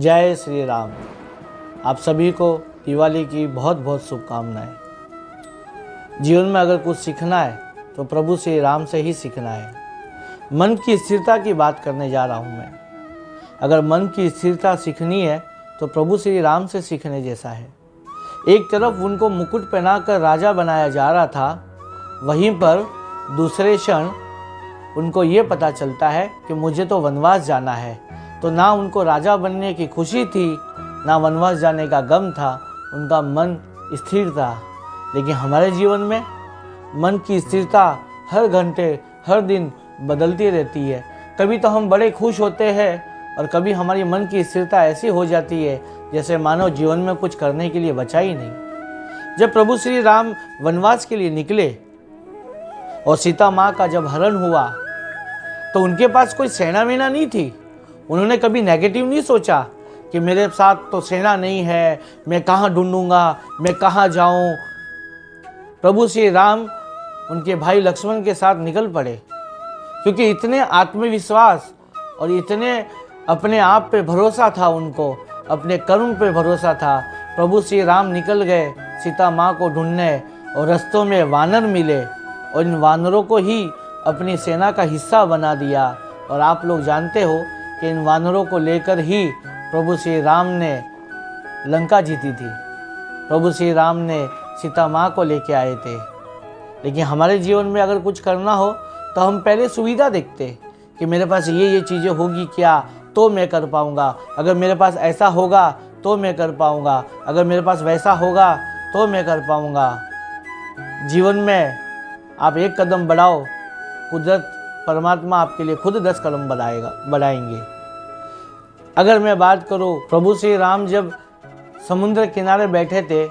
जय श्री राम। आप सभी को दिवाली की बहुत बहुत शुभकामनाएं। जीवन में अगर कुछ सीखना है तो प्रभु श्री राम से ही सीखना है। मन की स्थिरता की बात करने जा रहा हूँ मैं। अगर मन की स्थिरता सीखनी है तो प्रभु श्री राम से सीखने जैसा है। एक तरफ उनको मुकुट पहनाकर राजा बनाया जा रहा था, वहीं पर दूसरे क्षण उनको ये पता चलता है कि मुझे तो वनवास जाना है। तो ना उनको राजा बनने की खुशी थी, ना वनवास जाने का गम था, उनका मन स्थिर था। लेकिन हमारे जीवन में मन की स्थिरता हर घंटे हर दिन बदलती रहती है। कभी तो हम बड़े खुश होते हैं और कभी हमारी मन की स्थिरता ऐसी हो जाती है जैसे मानो जीवन में कुछ करने के लिए बचा ही नहीं। जब प्रभु श्री राम वनवास के लिए निकले और सीता माँ का जब हरण हुआ तो उनके पास कोई सेना वेना नहीं थी। उन्होंने कभी नेगेटिव नहीं सोचा कि मेरे साथ तो सेना नहीं है, मैं कहाँ ढूंढूंगा, मैं कहाँ जाऊं। प्रभु श्री राम उनके भाई लक्ष्मण के साथ निकल पड़े, क्योंकि इतने आत्मविश्वास और इतने अपने आप पे भरोसा था उनको, अपने कर्म पे भरोसा था। प्रभु श्री राम निकल गए सीता माँ को ढूंढने और रास्तों में वानर मिले और इन वानरों को ही अपनी सेना का हिस्सा बना दिया। और आप लोग जानते हो कि इन वानरों को लेकर ही प्रभु श्री राम ने लंका जीती थी। प्रभु श्री राम ने सीता माँ को लेके आए थे। लेकिन हमारे जीवन में अगर कुछ करना हो तो हम पहले सुविधा देखते कि मेरे पास ये चीज़ें होगी क्या तो मैं कर पाऊँगा, अगर मेरे पास ऐसा होगा तो मैं कर पाऊँगा, अगर मेरे पास वैसा होगा तो मैं कर पाऊँगा। जीवन में आप एक कदम बढ़ाओ, कुदरत परमात्मा आपके लिए खुद 10 कदम बढ़ाएंगे। अगर मैं बात करूं, प्रभु श्री राम जब समुद्र किनारे बैठे थे,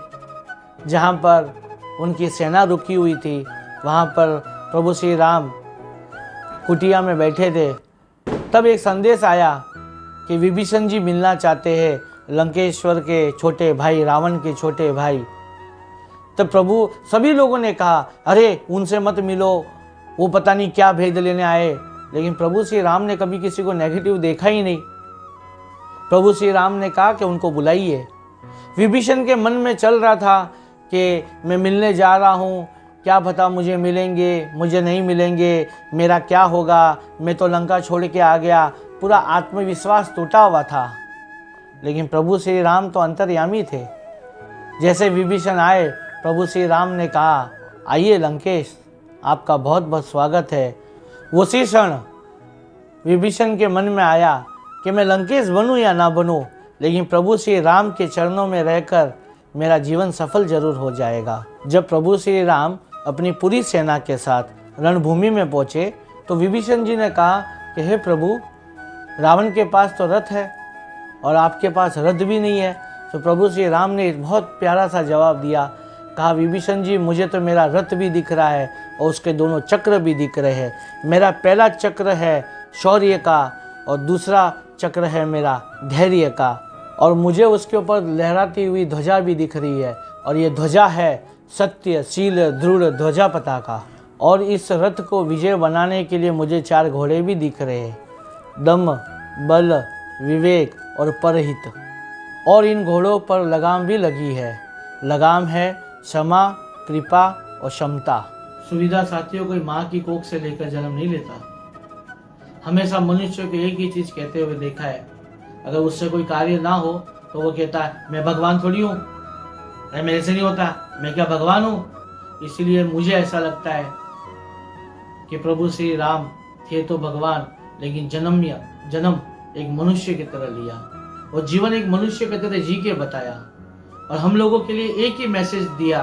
जहां पर उनकी सेना रुकी हुई थी, वहां पर प्रभु श्री राम कुटिया में बैठे थे, तब एक संदेश आया कि विभीषण जी मिलना चाहते हैं, लंकेश्वर के छोटे भाई, रावण के छोटे भाई। तब प्रभु सभी लोगों ने कहा, अरे उनसे मत मिलो, वो पता नहीं क्या भेद लेने आए। लेकिन प्रभु श्री राम ने कभी किसी को नेगेटिव देखा ही नहीं। प्रभु श्री राम ने कहा कि उनको बुलाइए। विभीषण के मन में चल रहा था कि मैं मिलने जा रहा हूँ, क्या पता मुझे मिलेंगे, मुझे नहीं मिलेंगे, मेरा क्या होगा, मैं तो लंका छोड़ के आ गया। पूरा आत्मविश्वास टूटा हुआ था। लेकिन प्रभु श्री राम तो अंतर्यामी थे। जैसे विभीषण आए, प्रभु श्री राम ने कहा, आइए लंकेश, आपका बहुत बहुत स्वागत है। उसी क्षण विभीषण के मन में आया कि मैं लंकेश बनूं या ना बनूं, लेकिन प्रभु श्री राम के चरणों में रहकर मेरा जीवन सफल जरूर हो जाएगा। जब प्रभु श्री राम अपनी पूरी सेना के साथ रणभूमि में पहुंचे तो विभीषण जी ने कहा कि हे प्रभु, रावण के पास तो रथ है और आपके पास रथ भी नहीं है। तो प्रभु श्री राम ने एक बहुत प्यारा सा जवाब दिया, कहा, विभीषण जी, मुझे तो मेरा रथ भी दिख रहा है और उसके दोनों चक्र भी दिख रहे हैं। मेरा पहला चक्र है शौर्य का और दूसरा चक्र है मेरा धैर्य का, और मुझे उसके ऊपर लहराती हुई ध्वजा भी दिख रही है, और ये ध्वजा है सत्य शील दृढ़ ध्वजा पताका। और इस रथ को विजय बनाने के लिए मुझे 4 घोड़े भी दिख रहे हैं, दम बल विवेक और परहित। और इन घोड़ों पर लगाम भी लगी है। लगाम है क्षमा, कृपा और क्षमता। सुविधा साथियों कोई माँ की कोख से लेकर जन्म नहीं लेता। हमेशा मनुष्य को एक ही चीज कहते हुए देखा है, अगर उससे कोई कार्य ना हो तो वो कहता है, मैं भगवान थोड़ी हूँ, अरे मेरे से नहीं होता, मैं क्या भगवान हूँ। इसलिए मुझे ऐसा लगता है कि प्रभु श्री राम थे तो भगवान, लेकिन जन्म एक मनुष्य की तरह लिया और जीवन एक मनुष्य की तरह जी के बताया। और हम लोगों के लिए एक ही मैसेज दिया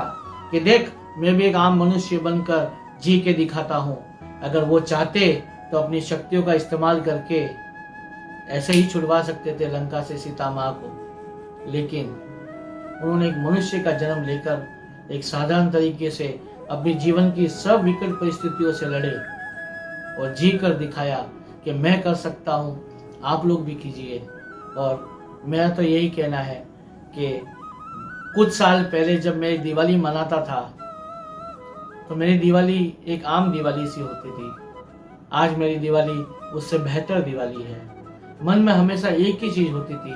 कि देख, मैं भी एक आम मनुष्य बनकर जी के दिखाता हूँ। अगर वो चाहते तो अपनी शक्तियों का इस्तेमाल करके ऐसे ही छुड़वा सकते थे लंका से सीता माँ को, लेकिन उन्होंने एक मनुष्य का जन्म लेकर एक साधारण तरीके से अपने जीवन की सब विकट परिस्थितियों से लड़े और जी कर दिखाया कि मैं कर सकता हूँ, आप लोग भी कीजिए। और मेरा तो यही कहना है कि कुछ साल पहले जब मैं दिवाली मनाता था तो मेरी दिवाली एक आम दिवाली सी होती थी। आज मेरी दिवाली उससे बेहतर दिवाली है। मन में हमेशा एक ही चीज होती थी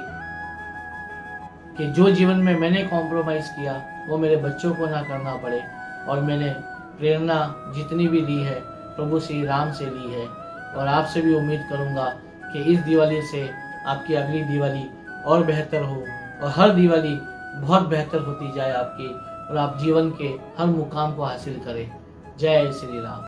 कि जो जीवन में मैंने कॉम्प्रोमाइज़ किया वो मेरे बच्चों को ना करना पड़े, और मैंने प्रेरणा जितनी भी ली है प्रभु श्री राम से ली है। और आपसे भी उम्मीद करूँगा कि इस दिवाली से आपकी अगली दिवाली और बेहतर हो, और हर दिवाली बहुत बेहतर होती जाए आपकी, और आप जीवन के हर मुकाम को हासिल करें। जय श्री राम।